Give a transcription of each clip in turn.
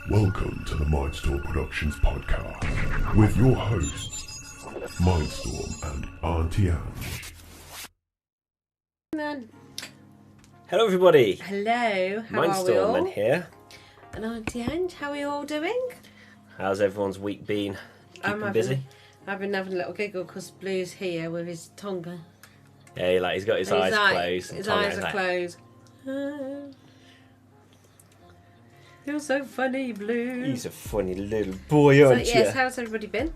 Welcome to the Mindstorm Productions podcast with your hosts, Mindstorm and Auntie Ange. Hello everybody. Hello, how are we Mindstorm all? and here. And Auntie Ange, how are you all doing? How's everyone's week been? Keeping busy? I've been having a little giggle because Blue's here with his tongue. Yeah, he's got his eyes closed. His eyes are closed. You're so funny, Blue. He's a funny little boy, aren't you? Yes, how's everybody been?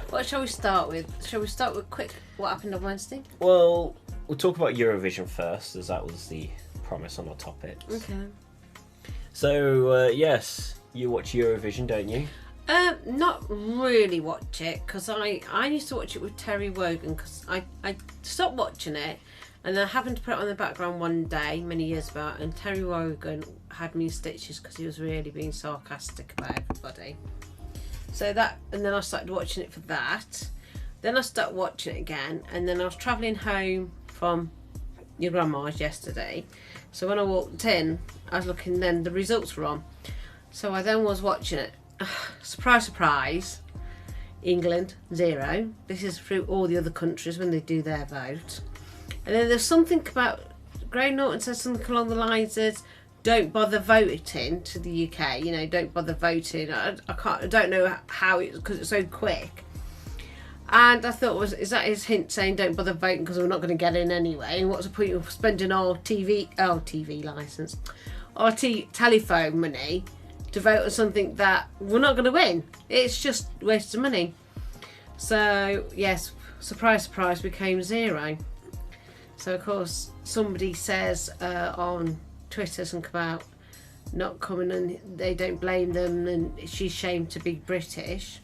What shall we start with? Shall we start with quick what happened on Wednesday? Well, we'll talk about Eurovision first, as that was the promise on our topics. Okay. So, yes, you watch Eurovision, don't you? Not really watch it because I used to watch it with Terry Wogan because I stopped watching it and I happened to put it on the background one day many years ago and Terry Wogan had me in stitches because he was really being sarcastic about everybody. So that, and then I started watching it for that. Then I started watching it again and then I was travelling home from your grandma's yesterday. So when I walked in, I was looking, then the results were on. So I then was watching it. Surprise, surprise, England 0. This is through all the other countries when they do their vote. And then there's something about Graham Norton says something along the lines of don't bother voting to the UK, you know, don't bother voting. I don't know how it, because it's so quick. And I thought, is that his hint saying don't bother voting because we're not going to get in anyway? And what's the point of spending our TV licence, our telephone money to vote on something that we're not going to win? It's just a waste of money. So yes, surprise, surprise, became 0. So of course somebody says on Twitter something about not coming and they don't blame them and she's shamed to be British.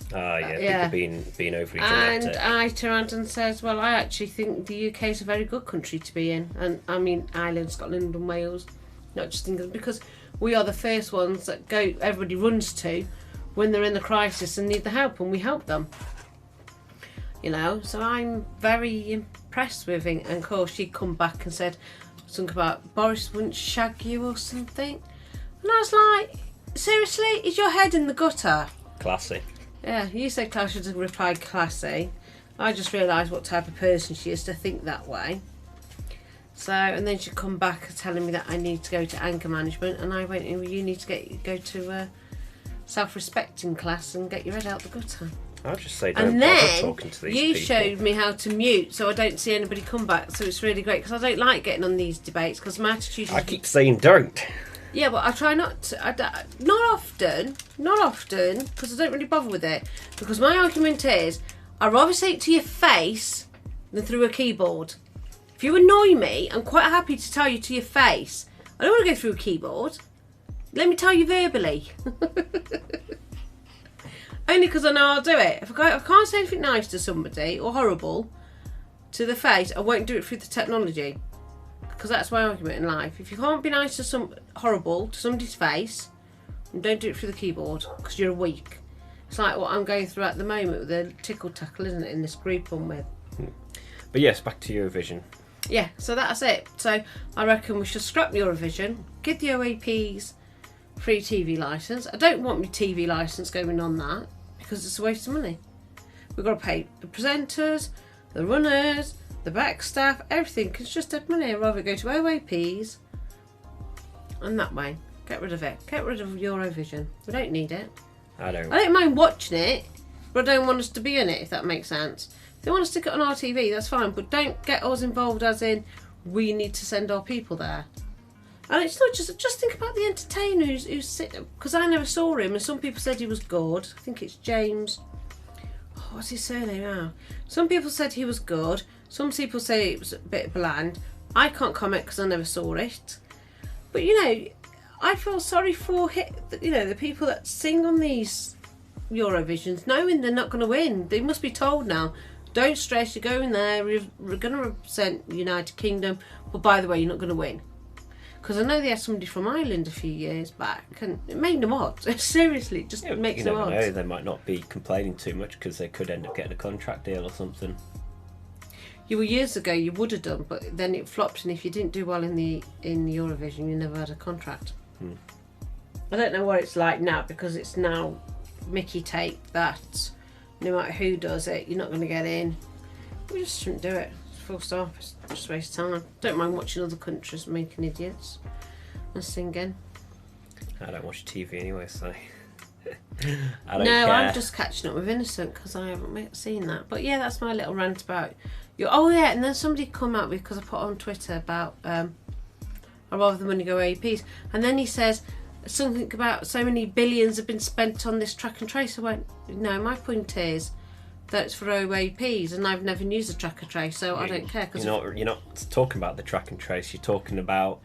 People being overly dramatic. And I turn around and says, well, I actually think the UK is a very good country to be in. And I mean Ireland, Scotland and Wales, not just England, because we are the first ones that everybody runs to when they're in the crisis and need the help, and we help them. You know, so I'm very impressed with it. And of course she'd come back and said something about Boris wouldn't shag you or something. And I was like, seriously? Is your head in the gutter? Classy. Yeah, you said classy, should have replied classy. I just realised what type of person she is to think that way. So, and then she'd come back telling me that I need to go to anger management, and I went, well, you need to go to a self-respecting class and get your head out the gutter. I'll just say don't and bother then talking to these you people. showed me how to mute so I don't see anybody come back, so it's really great because I don't like getting on these debates because my attitude is... I keep saying don't. Yeah, but I try not to. Not often, because I don't really bother with it. Because my argument is, I'd rather say it to your face than through a keyboard. If you annoy me, I'm quite happy to tell you to your face. I don't want to go through a keyboard. Let me tell you verbally. Only because I know I'll do it. If I can't say anything nice to somebody or horrible to the face, I won't do it through the technology. Because that's my argument in life. If you can't be nice to horrible to somebody's face, don't do it through the keyboard because you're weak. It's like what I'm going through at the moment with the tickle tackle, isn't it, in this group I'm with. But yes, back to Eurovision. Yeah, so that's it. So I reckon we should scrap Eurovision, give the OAPs free TV licence. I don't want my TV licence going on that because it's a waste of money. We've got to pay the presenters, the runners, the back staff, everything. It's just dead money. I'd rather go to OAPs and that way. Get rid of it. Get rid of Eurovision. We don't need it. I don't mind watching it, but I don't want us to be in it, if that makes sense. If they want to stick it on our TV, that's fine, but don't get us involved as in we need to send our people there. And it's not just think about the entertainer who's sitting, because I never saw him and some people said he was good. I think it's James. Oh, what's his surname now? Some people said he was good. Some people say it was a bit bland. I can't comment because I never saw it. But you know, I feel sorry for the people that sing on these Eurovisions, knowing they're not going to win. They must be told now, don't stress, you're going there, we're going to represent the United Kingdom, but by the way, you're not going to win. Because I know they had somebody from Ireland a few years back, and it made them odd. Seriously, it just makes them odd. Know, they might not be complaining too much because they could end up getting a contract deal or something. You were years ago, you would have done, but then it flopped, and if you didn't do well in the Eurovision, you never had a contract. I don't know what it's like now because it's now Mickey tape that no matter who does it, you're not going to get in. We just shouldn't do it. Full stop. It's just a waste of time. Don't mind watching other countries making idiots and singing. I don't watch TV anyway, so I don't No, care. I'm just catching up with Innocent because I haven't seen that. But yeah, that's my little rant about you. Oh yeah, and then somebody come at me because I put on Twitter about I'd rather the money go APs, and then he says something about so many billions have been spent on this track and trace. I went, no, my point is that it's for OAPs, and I've never used a track and trace, so I don't care. Cause you're not talking about the track and trace. You're talking about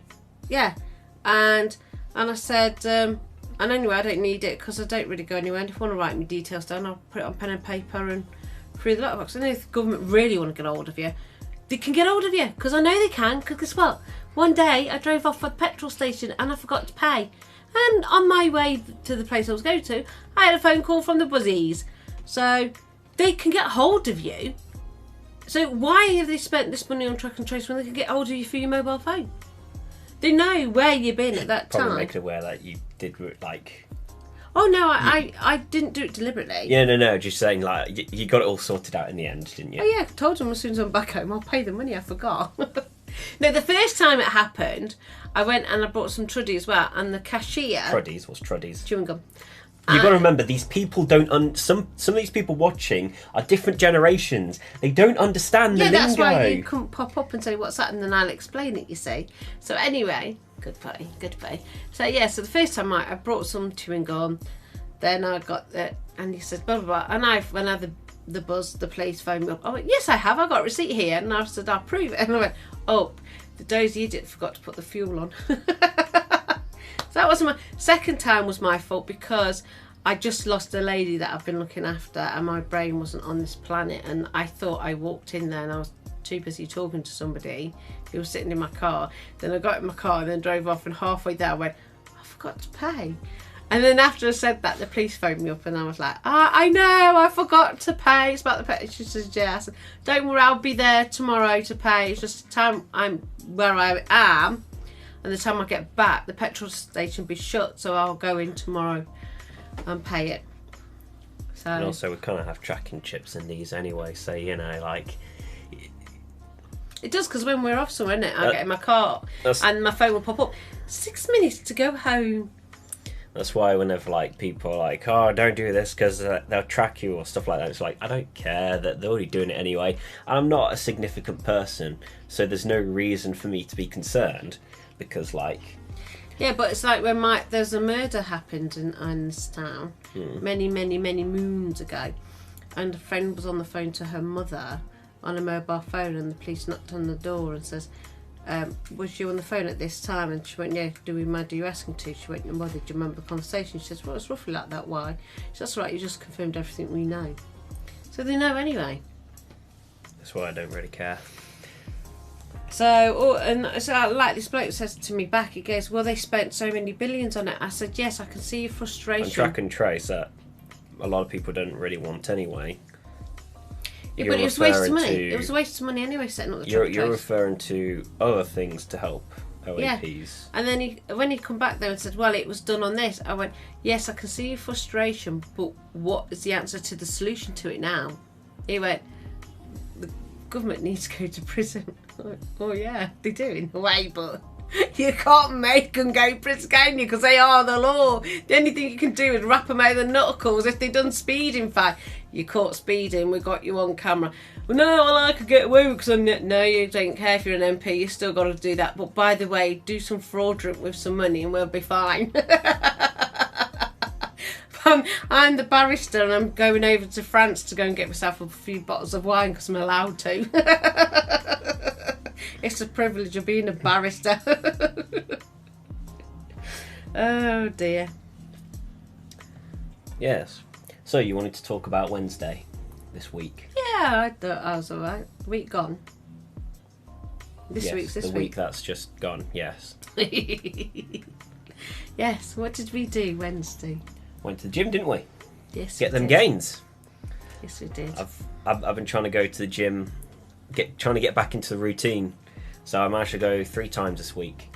and I said, and anyway, I don't need it because I don't really go anywhere. And if you want to write me details down, I'll put it on pen and paper and through the letterbox. I know if the government really want to get hold of you, they can get hold of you because I know they can. Because guess what? One day I drove off at the petrol station and I forgot to pay. And on my way to the place I was going to, I had a phone call from the buzzies. So they can get hold of you. So why have they spent this money on track and trace when they can get hold of you through your mobile phone? They know where you've been at that time. Probably make it aware that you did like. Oh no, I didn't do it deliberately. Yeah, no, just saying like you got it all sorted out in the end, didn't you? Oh yeah, I told them as soon as I'm back home, I'll pay the money. I forgot. No, the first time it happened, I went and I bought some truddy as well, and the cashier. Truddies, what's truddies? Chewing gum. You've got to remember, these people don't. Some of these people watching are different generations. They don't understand the lingo. Yeah, that's why you couldn't pop up and say what's that, and then I'll explain it. You see. So anyway, good play. So yeah, so the first time I brought some chewing gum, then I got it, and he said blah blah blah, and when I had the buzz, the police phoned me up. I went, yes, I have. I got a receipt here, and I said I'll prove it, and I went, oh, the dozy idiot forgot to put the fuel on. So that was my second time was my fault because I just lost a lady that I've been looking after and my brain wasn't on this planet, and I thought I walked in there and I was too busy talking to somebody who was sitting in my car. Then I got in my car and then drove off, and halfway there I went, I forgot to pay. And then after I said that, the police phoned me up and I was like, I know, I forgot to pay. It's about the pay. She said, yeah. I said, don't worry, I'll be there tomorrow to pay. It's just the time I'm where I am. And the time I get back, the petrol station will be shut, so I'll go in tomorrow and pay it. So. And also, we kind of have tracking chips in these anyway, so you know, like. It does, because when we're off somewhere, innit, I get in my car and my phone will pop up. 6 minutes to go home. That's why whenever like people are like, oh, don't do this because they'll track you or stuff like that, it's like, I don't care, that they're already doing it anyway. I'm not a significant person, so there's no reason for me to be concerned. Because like, yeah, but it's like when there's a murder happened in this town many moons ago, and a friend was on the phone to her mother on a mobile phone, and the police knocked on the door and says, was you on the phone at this time? And she went, yeah. Do we mind you asking to? She went, your mother, do you remember the conversation? She says, well, it's roughly like that. Why? She says, that's right, you just confirmed everything we know. So they know anyway. That's why I don't really care. So, like this bloke says to me back, he goes, well, they spent so many billions on it. I said, yes, I can see your frustration. And track and trace, that a lot of people don't really want anyway. Yeah, but it was a waste of money. It was a waste of money anyway, setting up the track and trace. You're referring to other things to help OAPs. Yeah. And then when he come back there and said, well, it was done on this, I went, yes, I can see your frustration, but what is the answer to the solution to it now? He went, the government needs to go to prison. Oh yeah, they do in a way, but you can't make them go to prison, can you? Because they are the law. The only thing you can do is wrap them over the knuckles if they've done speeding. Fine, you caught speeding, we got you on camera. Well, no, well, I could get away with because no, you don't care if you're an MP. You still got to do that. But by the way, do some fraudulent with some money, and we'll be fine. I'm the barrister and I'm going over to France to go and get myself a few bottles of wine because I'm allowed to. It's a privilege of being a barrister. Oh dear. Yes. So you wanted to talk about Wednesday this week? Yeah, I thought I was alright. Week gone. This week's this week. The week that's just gone, yes. Yes, what did we do Wednesday? Went to the gym, didn't we? Yes. Get them gains. Yes, we did. I've been trying to go to the gym, trying to get back into the routine. So I managed to go 3 times this week,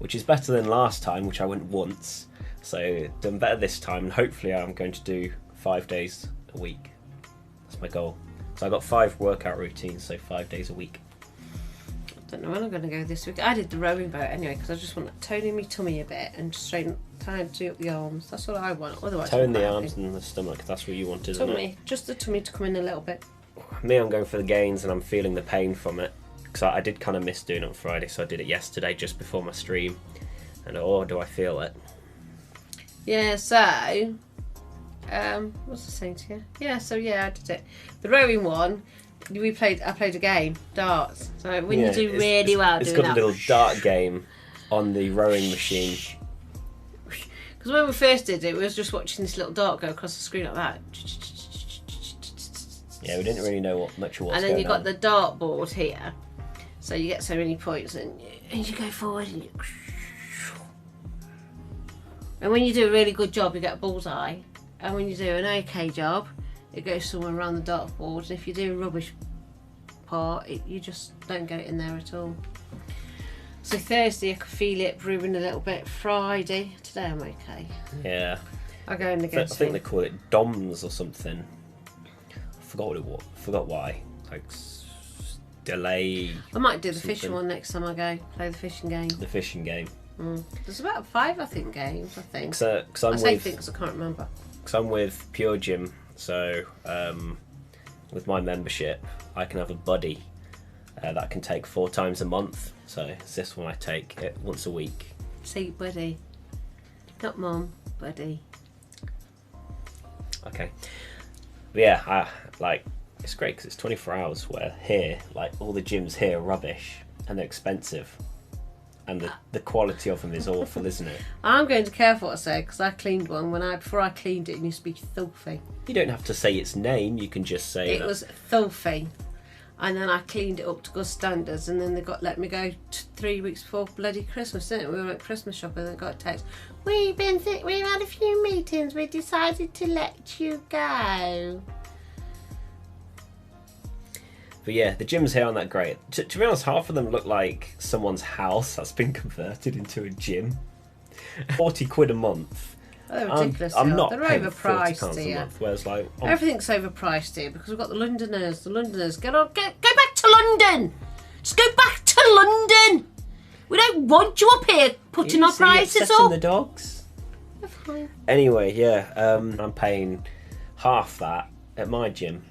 which is better than last time, which I went once. So done better this time, and hopefully I'm going to do 5 days a week. That's my goal. So I got 5 workout routines, so 5 days a week. I don't know when I'm going to go this week. I did the rowing boat anyway because I just want to tone in my tummy a bit and just straighten, try and do up the arms. That's what I want. Otherwise, tone the arms and the stomach. That's what you want, isn't tummy, it? just the tummy to come in a little bit. Me, I'm going for the gains, and I'm feeling the pain from it because I did kind of miss doing it on Friday, so I did it yesterday just before my stream, and oh, do I feel it? Yeah. So, what's I saying to you? Yeah. So yeah, I did it. The rowing one. I played a game, darts. So when you do really well it's doing got that. a little dart game on the rowing machine. Because when we first did it, we was just watching this little dart go across the screen like that. Yeah, we didn't really know what much was. And then you got the dart board here, so you get so many points, and you go forward, and when you do a really good job, you get a bullseye, and when you do an okay job, it goes somewhere around the dartboard, and if you do a rubbish part, you just don't get it in there at all. So Thursday I could feel it brewing a little bit. Friday, today I'm okay. Yeah. I go in again. I think they call it DOMS or something. I forgot what it was. Forgot why. Like delay. I might do the something. fishing one next time I go. Play the fishing game. The fishing game. There's about 5, I think, games. I think. Because I say things I can't remember. Because I'm with Pure Gym, so with my membership, I can have a buddy that can take 4 times a month. So it's this one I take it once a week. Say buddy, not mum, buddy. Okay. But yeah, it's great because it's 24 hours. Where here, like all the gyms here are rubbish and they're expensive, and the quality of them is awful, isn't it? I'm going to be careful what I say because I cleaned one before I cleaned it. It used to be filthy. You don't have to say its name. You can just say it was filthy, and then I cleaned it up to good standards. And then they let me go 3 weeks before bloody Christmas, didn't it? We were at Christmas shopping and I got a text. We've had a few meetings. We decided to let you go. But yeah, the gyms here aren't that great. To be honest, half of them look like someone's house that's been converted into a gym. 40 quid a month. They're ridiculous. I'm not They're paying overpriced £40 a here. month. Whereas like Everything's overpriced here because we've got the Londoners. The Londoners, go back to London. Just go back to London. We don't want you up here putting our prices upsetting up. the dogs. They're fine. Anyway, yeah, I'm paying half that at my gym.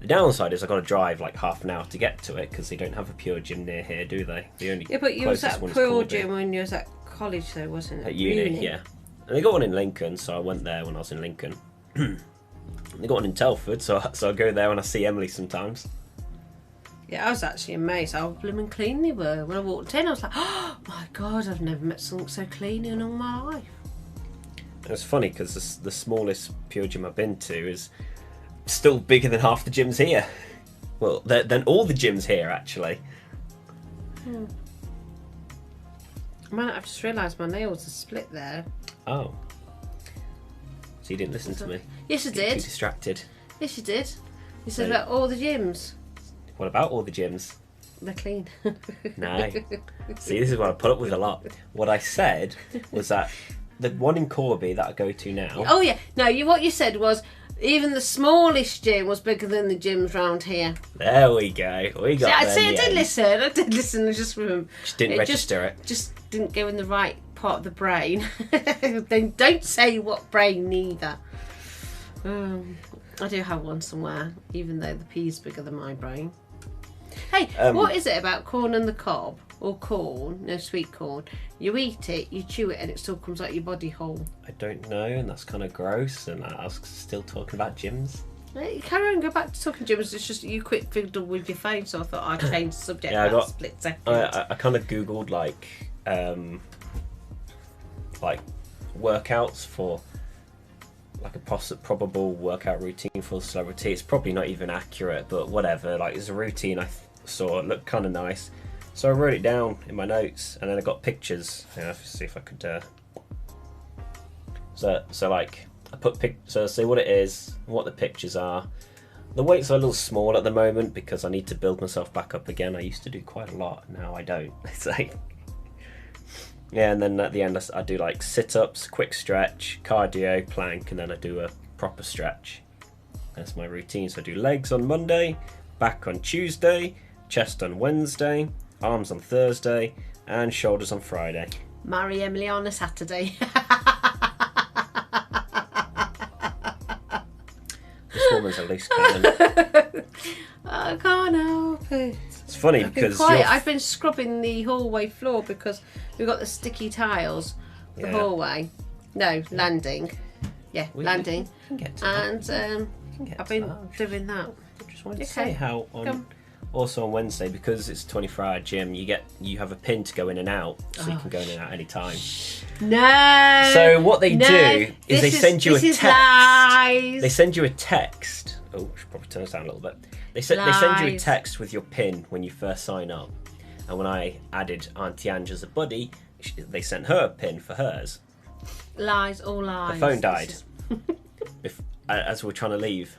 The downside is I've got to drive like half an hour to get to it because they don't have a Pure Gym near here, do they? The only But you was closest at one is Pure Corby. Gym when you was at college, though, wasn't it? At uni, yeah. And they got one in Lincoln, so I went there when I was in Lincoln. They got one in Telford, so I go there when I see Emily sometimes. Yeah, I was actually amazed how blooming clean they were. When I walked in, I was like, oh my God, I've never met something so clean in all my life. It's funny because the smallest Pure Gym I've been to is still bigger than half the gyms here. Well, than all the gyms here, actually. Man, I've just realised my nails are split there. Oh. So you didn't listen to me? Yes, I Too did. distracted. Yes, you did. You said So- about all the gyms. What about all the gyms? They're clean. No. See, this is what I put up with a lot. What I said was that the one in Corby that I go to now... Oh, yeah. No, what you said was even the smallest gym was bigger than the gyms round here. There we go. We got there. I did listen. I did listen. I just remember. Just didn't register it. Just didn't go in the right part of the brain. Then don't say what brain neither. I do have one somewhere, even though the P's bigger than my brain. Hey, what is it about corn and the cob? Or corn, no, sweet corn. You eat it, you chew it, and it still comes out your body whole. I don't know, and that's kind of gross, and I was still talking about gyms. You carry on, go back to talking gyms. It's just you quick fiddle with your phone, so I thought I'd change the subject. Yeah, a split second. I kind of googled like workouts for like a probable workout routine for a celebrity. It's probably not even accurate, but whatever. Like, it's a routine I saw. It looked kind of nice, so I wrote it down in my notes, and then I got pictures. Let's see if I could. So like I put so see what it is, what the pictures are. The weights are a little small at the moment because I need to build myself back up again. I used to do quite a lot, now I don't. It's like Yeah, and then at the end I do like sit-ups, quick stretch, cardio, plank, and then I do a proper stretch. That's my routine. So I do legs on Monday, back on Tuesday, chest on Wednesday, arms on Thursday, and shoulders on Friday. Marry Emily on a Saturday. This woman's a loose cannon. I can't help it. It's funny because I've been scrubbing the hallway floor because we've got the sticky tiles. The hallway. No, landing. Yeah, landing. We can get to and that. I've been doing that. I just wanted to say how also on Wednesday, because it's a 24-hour gym, you have a pin to go in and out, so you can go in and out any time. No. So what they do is they send you a text. Lies. They send you a text. Oh, I should probably turn this down a little bit. They send you a text with your pin when you first sign up. And when I added Auntie Ange as a buddy, they sent her a pin for hers. Lies, all lies. Her phone died as we were trying to leave.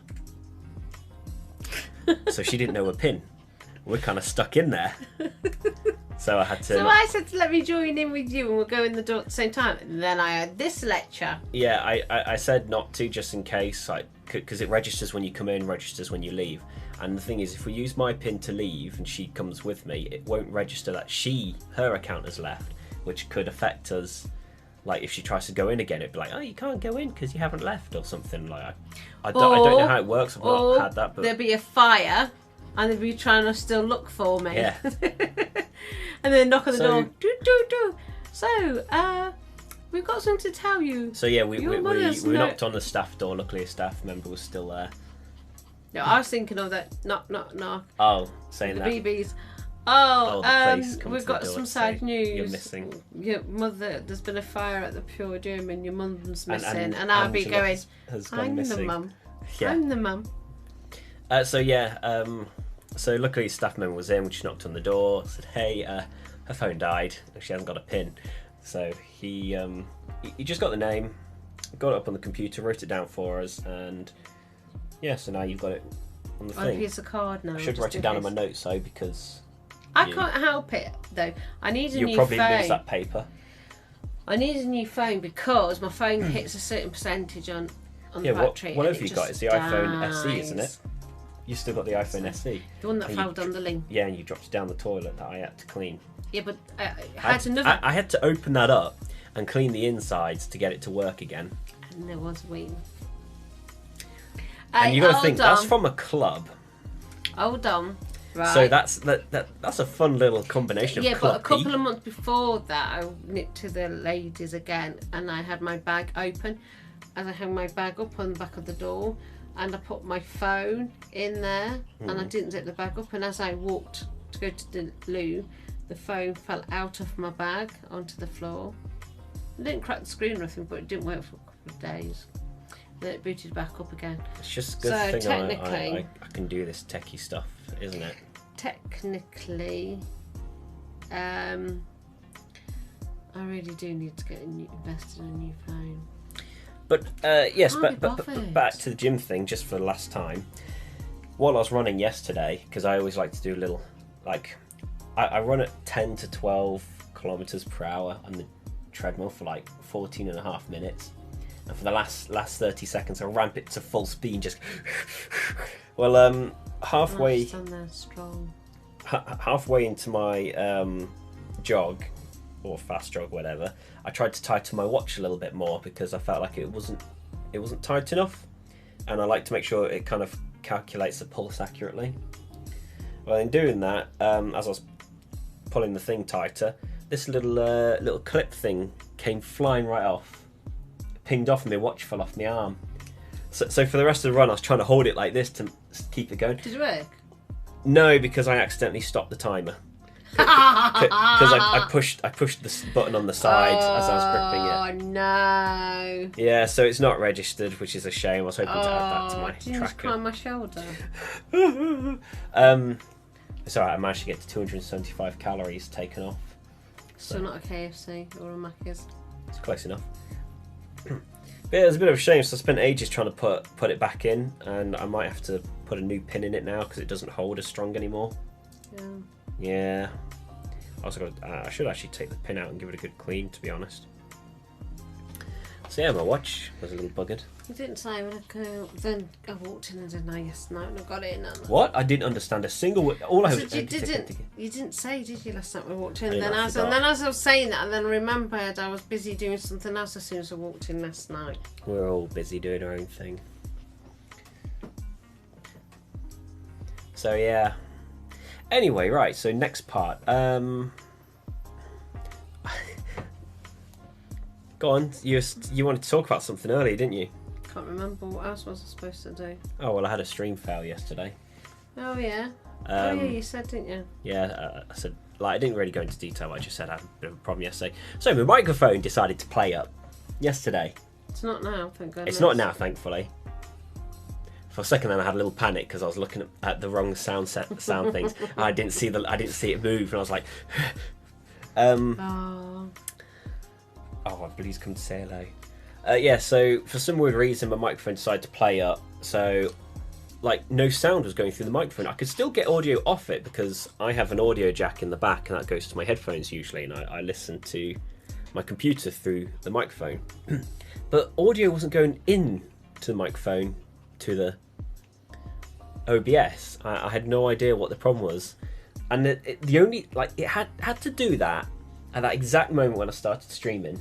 So she didn't know her pin. We're kind of stuck in there. So I had to... So I said to let me join in with you and we'll go in the door at the same time. And then I had this lecture. Yeah, I said not to just in case, because it registers when you come in, registers when you leave. And the thing is, if we use my pin to leave and she comes with me, it won't register that her account has left, which could affect us. Like if she tries to go in again, it'd be like, oh, you can't go in because you haven't left or something. Like I don't know how it works. I've not had that, but there'd be a fire and they'd be trying to still look for me. Yeah. And then knock on the door. Do. So, we've got something to tell you. So yeah, we knocked on the staff door. Luckily, a staff member was still there. No, I was thinking of that. Knock. Oh, saying the that. BBs. We've got some sad news. You're missing. Your mother, there's been a fire at the Pure Gym and your mum's missing. And I'll be going, I'm the mum. Yeah. I'm the mum. So luckily staff member was in, which knocked on the door, said, hey, her phone died, she hasn't got a pin. So he just got the name, got it up on the computer, wrote it down for us, and yeah, so now you've got it on the thing. Here's a card now. I should write it down in my notes though, because... I can't help it though. I need a new phone. You'll probably lose that paper. I need a new phone because my phone hits a certain percentage on the battery. What have you got? It's the iPhone SE, isn't it? You still got the iPhone SE. The one that fell down the link. Yeah, and you dropped it down the toilet that I had to clean. Yeah, but I had to open that up and clean the insides to get it to work again. And there was a wing. And you got to think that's from a club. Hold on. Right. So that's a fun little combination of club. Yeah, but a couple P. of months before that, I nipped to the ladies again, and I had my bag open, and I hung my bag up on the back of the door, and I put my phone in there, and I didn't zip the bag up, and as I walked to go to the loo, the phone fell out of my bag onto the floor. It didn't crack the screen or anything, but it didn't work for a couple of days. Then it booted back up again. It's just a good thing I can do this techie stuff, isn't it? Technically, I really do need to get invested in a new phone. But yes, but back to the gym thing, just for the last time. While I was running yesterday, because I always like to do a little, like, I run at 10 to 12 kilometers per hour on the treadmill for like 14 and a half minutes. And for the last 30 seconds, I ramp it to full speed, just... Well, halfway into my jog, or fast jog, whatever, I tried to tighten my watch a little bit more because I felt like it wasn't tight enough, and I like to make sure it kind of calculates the pulse accurately. Well, in doing that, as I was pulling the thing tighter, this little clip thing came flying right off. Pinged off and my watch fell off my arm. So for the rest of the run I was trying to hold it like this to keep it going. Did it work? No, because I accidentally stopped the timer. Because I pushed this button on the side as I was gripping it. Oh no. Yeah, so it's not registered, which is a shame. I was hoping to add that to my did you tracker. just climb my shoulder? It's alright, I managed to get to 275 calories taken off. Still not a KFC or a Macca's. It's close enough. But yeah, it was a bit of a shame, so I spent ages trying to put it back in, and I might have to put a new pin in it now because it doesn't hold as strong anymore. Yeah. Yeah. I should actually take the pin out and give it a good clean, to be honest. So yeah, my watch was a little buggered. You didn't say when then I walked in and didn't I yesterday night and I got it in. What? I didn't understand a single word. All I was. You didn't say, did you, last night when I walked in? I Then as I was saying that, and then remembered I was busy doing something else as soon as I walked in last night. We're all busy doing our own thing. So yeah. Anyway, right. So next part. Go on. You wanted to talk about something earlier, didn't you? Can't remember what else was I supposed to do. Oh well, I had a stream fail yesterday. Oh yeah. Oh yeah, you said, didn't you? Yeah, I said, like, I didn't really go into detail. I just said I had a bit of a problem yesterday. So my microphone decided to play up yesterday. It's not now, thank goodness. It's not now, thankfully. For a second, then I had a little panic because I was looking at the wrong sound things. And I didn't see it move, and I was like, Oh, please come to say hello. Yeah, so for some weird reason, my microphone decided to play up. So, like, no sound was going through the microphone. I could still get audio off it because I have an audio jack in the back, and that goes to my headphones usually, and I listen to my computer through the microphone. But audio wasn't going in to the microphone to the OBS. I had no idea what the problem was, and the only, like, it had to do that at that exact moment when I started streaming.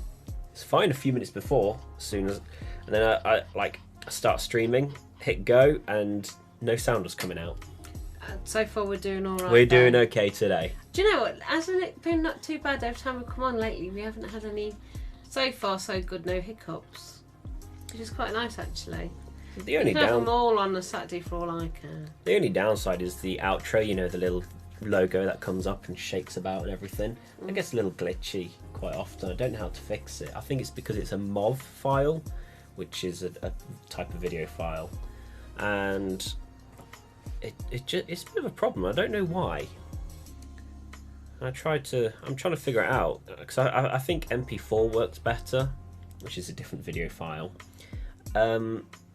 It's fine a few minutes before, and then I start streaming, hit go, and no sound was coming out. So far we're doing all right. We're doing okay today. Do you know what? Hasn't it been not too bad every time we come on lately? We haven't had any, so far so good, no hiccups, which is quite nice actually. The only have them all on a Saturday for all I care. The only downside is the outro. You know, the little logo that comes up and shakes about and everything. It gets a little glitchy quite often. I don't know how to fix it. I think it's because it's a MOV file, which is a type of video file, and it's a bit of a problem. I don't know why. I'm trying to figure it out because I think MP4 works better, which is a different video file.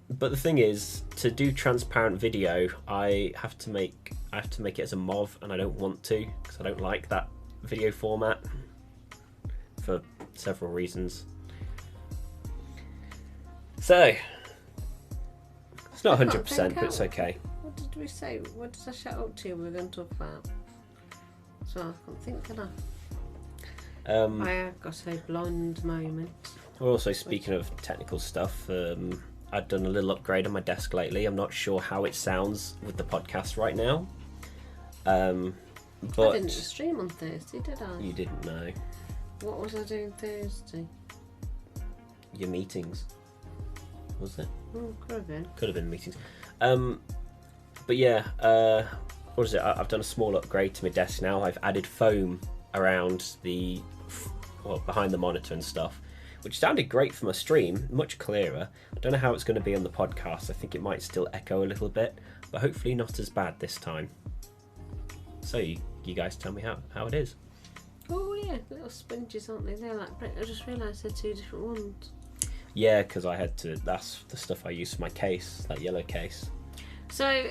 But the thing is, to do transparent video, I have to make it as a MOV, and I don't want to because I don't like that video format for several reasons. So it's not 100%, but it's okay. What did we say? What did I shout out to you we were going to talk about? So I can't think, can I? I have got a blonde moment. We're also, speaking of technical stuff, I've done a little upgrade on my desk lately. I'm not sure how it sounds with the podcast right now. But I didn't stream on Thursday, did I? You didn't know. What was I doing Thursday? Your meetings. Was it? Oh, could have been. Could have been meetings. But yeah, what is it? I've done a small upgrade to my desk now. I've added foam around behind the monitor and stuff, which sounded great from a stream, much clearer. I don't know how it's going to be on the podcast. I think it might still echo a little bit, but hopefully not as bad this time. So you guys tell me how it is. Oh yeah, little sponges, aren't they? They're like, I just realised they're two different ones. Yeah, because I had to, that's the stuff I use for my case, that yellow case. So,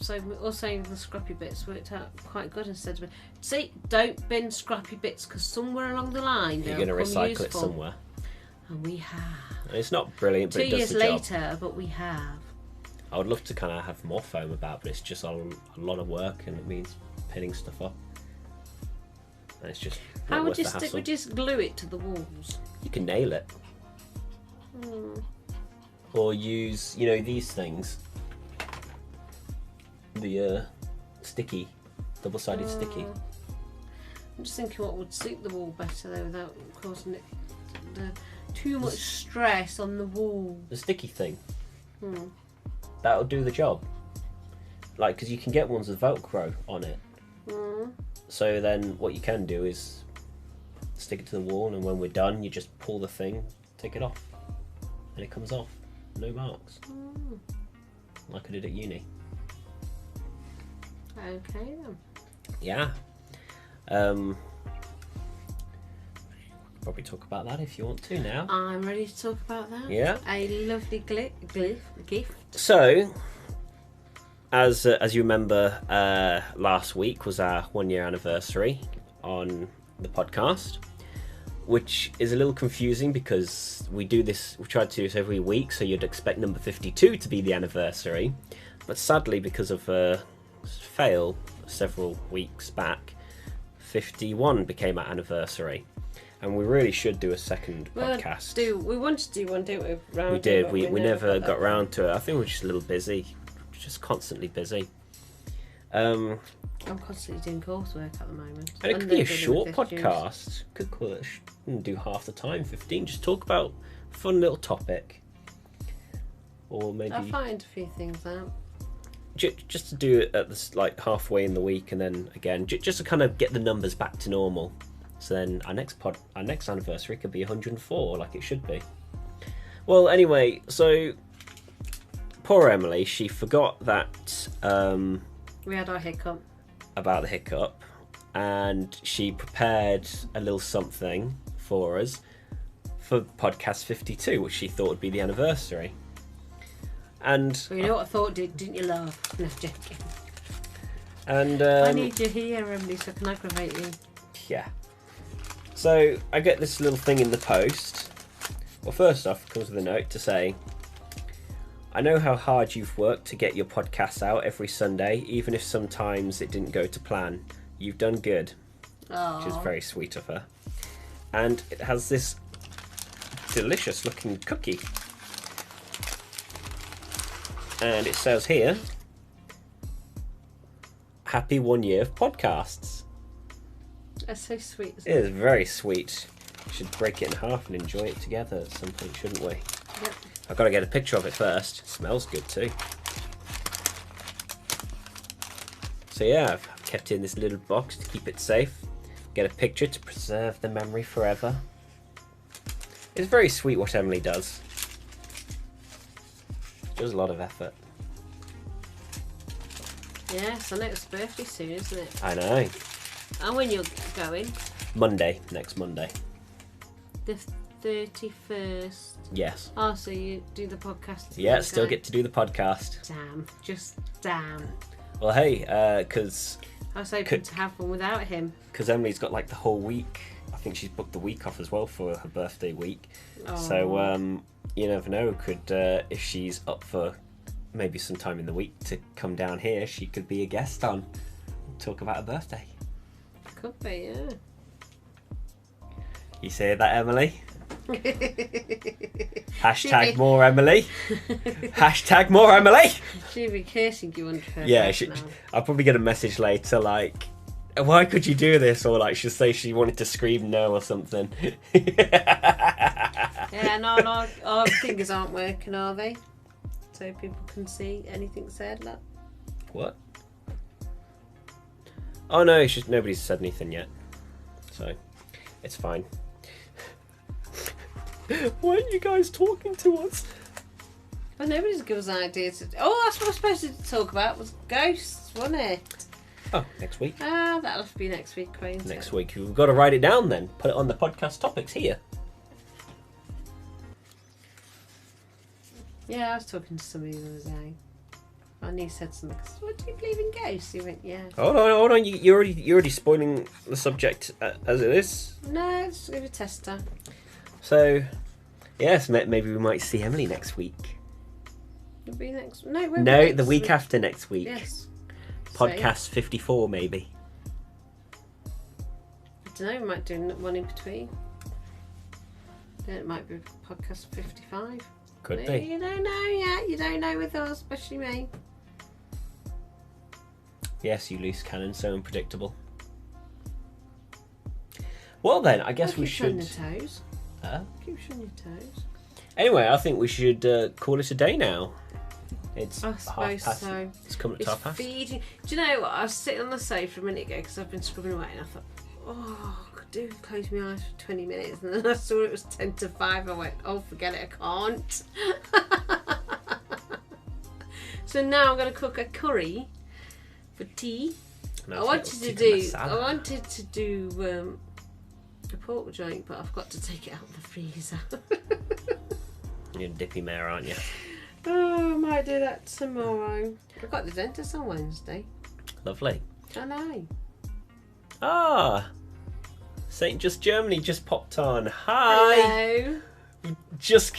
so we're all saying the scrappy bits worked out quite good instead of... See, don't bin scrappy bits, because somewhere along the line you're going to recycle it somewhere. And we have. And it's not brilliant, but it does the job. 2 years later, but we have. I would love to kind of have more foam about, but it's just a lot of work, and it means pinning stuff up. And it's just not How would worth you the hassle. would you just glue it to the walls? You can nail it. Or use, you know, these things. The sticky, double-sided sticky. I'm just thinking what would suit the wall better though, without causing it too much stress on the wall. The sticky thing. That'll do the job. Like, because you can get ones with Velcro on it. So then what you can do is stick it to the wall, and when we're done, you just pull the thing, take it off, and it comes off. No marks. Like I did at uni. Okay then. Yeah. Probably talk about that if you want to now. I'm ready to talk about that. Yeah. A lovely gift. So, as you remember, last week was our 1-year anniversary on the podcast, which is a little confusing because we try to do this every week, so you'd expect number 52 to be the anniversary, but sadly, because of a fail several weeks back, 51 became our anniversary, and we really should do a second podcast. We wanted to do one, didn't we? We did. We never got around to it. I think we're just a little busy, just constantly busy. I'm constantly doing coursework at the moment. And it could be a short podcast. Could call it do half the time, 15. Just talk about a fun little topic, or maybe I'll find a few things out. Just to do it at this, like halfway in the week, and then again, just to kind of get the numbers back to normal. So then our next anniversary could be 104, like it should be. Well, anyway, so poor Emily, she forgot that we had our hiccup. About the hiccup, and she prepared a little something for us for podcast 52, which she thought would be the anniversary. And well, you know what I thought, didn't you, love? No, joking. And I need you here, Emily, so I can aggravate you. Yeah. So I get this little thing in the post. Well, first off, it comes with a note to say, I know how hard you've worked to get your podcasts out every Sunday, even if sometimes it didn't go to plan. You've done good. Aww. Which is very sweet of her. And it has this delicious looking cookie. And it says here, happy 1 year of podcasts. That's so sweet, isn't It is very sweet. We should break it in half and enjoy it together at some point, shouldn't we? Yep. I've got to get a picture of it first. It smells good too. So yeah, I've kept it in this little box to keep it safe. Get a picture to preserve the memory forever. It's very sweet what Emily does. She does a lot of effort. Yes, I know it's birthday soon, isn't it? I know. And when you're going? Monday, next Monday. The 31st. Yes. Oh, so you do the podcast? Yeah, still get to do the podcast. Damn, just damn. Well, hey, because I was hoping to have one without him. Because Emily's got like the whole week. I think she's booked the week off as well for her birthday week. Oh. So you never know. Could if she's up for maybe some time in the week to come down here, she could be a guest on, talk about her birthday. Could be, yeah. You say that, Emily? Hashtag more Emily. Hashtag more Emily. She'd be cursing you under her Yeah, breath now. I'll probably get a message later like, why could you do this? Or like she'll say she wanted to scream no or something. Yeah, no, our fingers aren't working, are they? So people can see anything said, like. What? Oh no, it's just nobody's said anything yet. So, it's fine. Why aren't you guys talking to us? Well, nobody's given us ideas. Oh, that's what we're supposed to talk about, was ghosts, wasn't it? Oh, next week. Ah, that'll have to be next week, Queen. Next week. We've got to write it down then. Put it on the podcast topics here. Yeah, I was talking to somebody the other day. My niece said something. What, do you believe in ghosts? He went, yeah. Hold on. You're already spoiling the subject as it is. No, just give a tester. So, yes, maybe we might see Emily next week. It'll be next. No, it won't be No, next the week after next week. Yes. Podcast 54, maybe. I don't know. We might do one in between. Then it might be podcast 55. Could be. You don't know yet. You don't know with us, especially me. Yes, you loose cannon, so unpredictable. Well then, I guess we should. Keep on your toes. Keep on your toes. Anyway, I think we should call it a day now. It's I half suppose past. so. It's coming to It's half past. feeding. Do you know what? I was sitting on the sofa a minute ago because I've been scrubbing away, and I thought, oh, I could do close my eyes for 20 minutes, and then I saw it was 10 to 5. I went, oh, forget it, I can't. So now I'm going to cook a curry for tea. I wanted to do a pork joint, but I've got to take it out of the freezer. You're a dippy mare, aren't you? Oh, I might do that tomorrow. I've got the dentist on Wednesday. Lovely. I know. Ah, Saint Just Germany just popped on. Hi. Hello. Just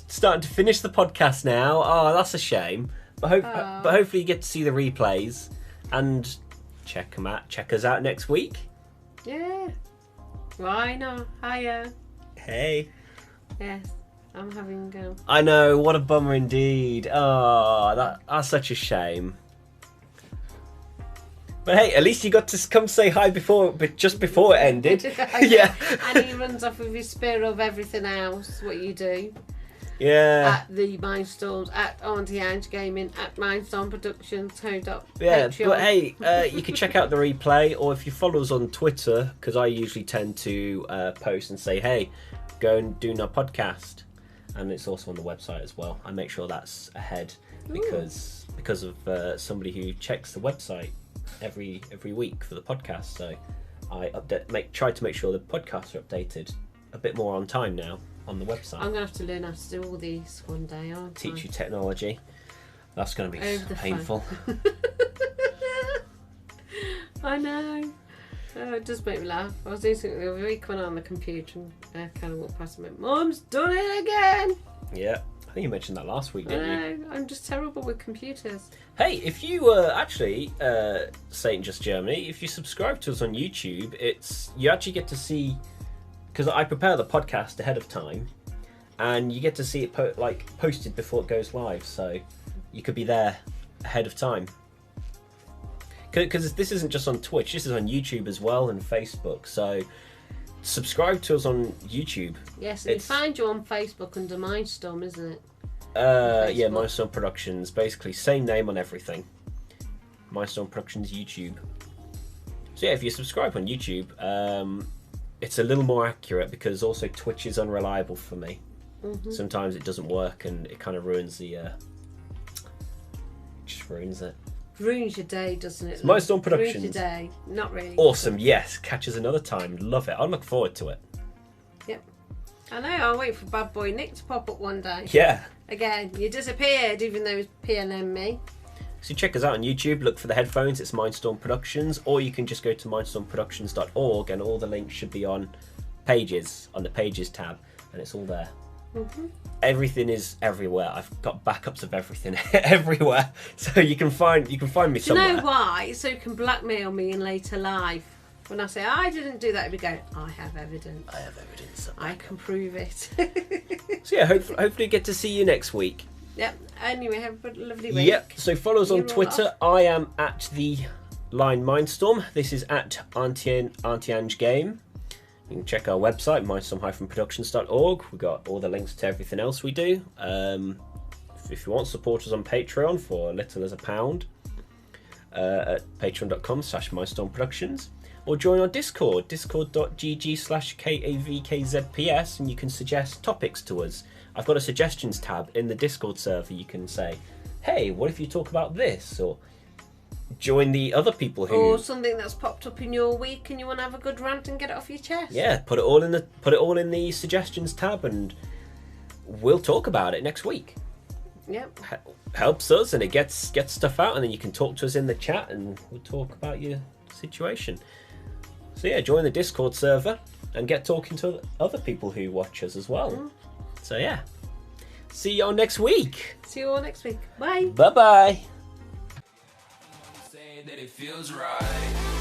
starting to finish the podcast now. Oh, that's a shame. But hopefully you get to see the replays and check us out next week. Yeah. Why not? Hiya. Hey. Yes. I'm having I know, what a bummer indeed. Oh, that's such a shame. But hey, at least you got to come say hi just before it ended. Yeah. And he runs off with his spear of everything else, what you do. Yeah. At the Mindstorms, at Auntie Ange Gaming, at Mindstorm Productions, Yeah, but hey, you can check out the replay, or if you follow us on Twitter, because I usually tend to post and say, hey, go and do our podcast. And it's also on the website as well. I make sure that's ahead because of somebody who checks the website every week for the podcast. So I try to make sure the podcasts are updated a bit more on time now on the website. I'm gonna have to learn how to do all these one day, aren't I? Teach you technology. That's going to be painful. I know. Oh, it does make me laugh. I was doing something the other week when I'm on the computer and I kind of walked past and went, Mum's done it again! Yeah, I think you mentioned that last week, didn't you? I'm just terrible with computers. Hey, if you actually, Saint Just Germany, if you subscribe to us on YouTube, you actually get to see, because I prepare the podcast ahead of time, and you get to see it posted before it goes live, so you could be there ahead of time. Because this isn't just on Twitch, this is on YouTube as well and Facebook. So subscribe to us on YouTube. Yes, and you find you on Facebook under Mindstorm, isn't it? Yeah, Mindstorm Productions. Basically, same name on everything. Mindstorm Productions YouTube. So yeah, if you subscribe on YouTube, it's a little more accurate because also Twitch is unreliable for me. Mm-hmm. Sometimes it doesn't work and it kind of ruins just ruins it. Ruins your day, doesn't it? Mindstorm Productions. Ruins your day. Not really. Awesome, yes. Catch us another time. Love it. I look forward to it. Yep. I know, I'll wait for Bad Boy Nick to pop up one day. Yeah. Again, you disappeared even though it was PLM me. So check us out on YouTube, look for the headphones, it's Mindstorm Productions, or you can just go to mindstormproductions.org and all the links should be on Pages, on the Pages tab, and it's all there. Mm-hmm. Everything is everywhere. I've got backups of everything everywhere, so you can find me somewhere. Do you know why? So you can blackmail me in later life. When I say I didn't do that, we go, I have evidence. I have evidence. I can prove it. So yeah, hopefully get to see you next week. Yep. Anyway, have a lovely week. Yep. So follow us on Twitter. I am at the line Mindstorm. This is at Auntie Ange Game. You can check our website, mindstorm-productions.org. We've got all the links to everything else we do. If you want, support us on Patreon for little as £1 at patreon.com/mindstormproductions. Or join our Discord, discord.gg/KAVKZPS, and you can suggest topics to us. I've got a suggestions tab in the Discord server. You can say, hey, what if you talk about this? Or join the other people who... Or something that's popped up in your week and you want to have a good rant and get it off your chest. Yeah, put it all in the suggestions tab and we'll talk about it next week. Yep. Helps us and it gets stuff out, and then you can talk to us in the chat and we'll talk about your situation. So yeah, join the Discord server and get talking to other people who watch us as well. Mm. So yeah, see you all next week. See you all next week. Bye. Bye-bye. Saying that it feels right.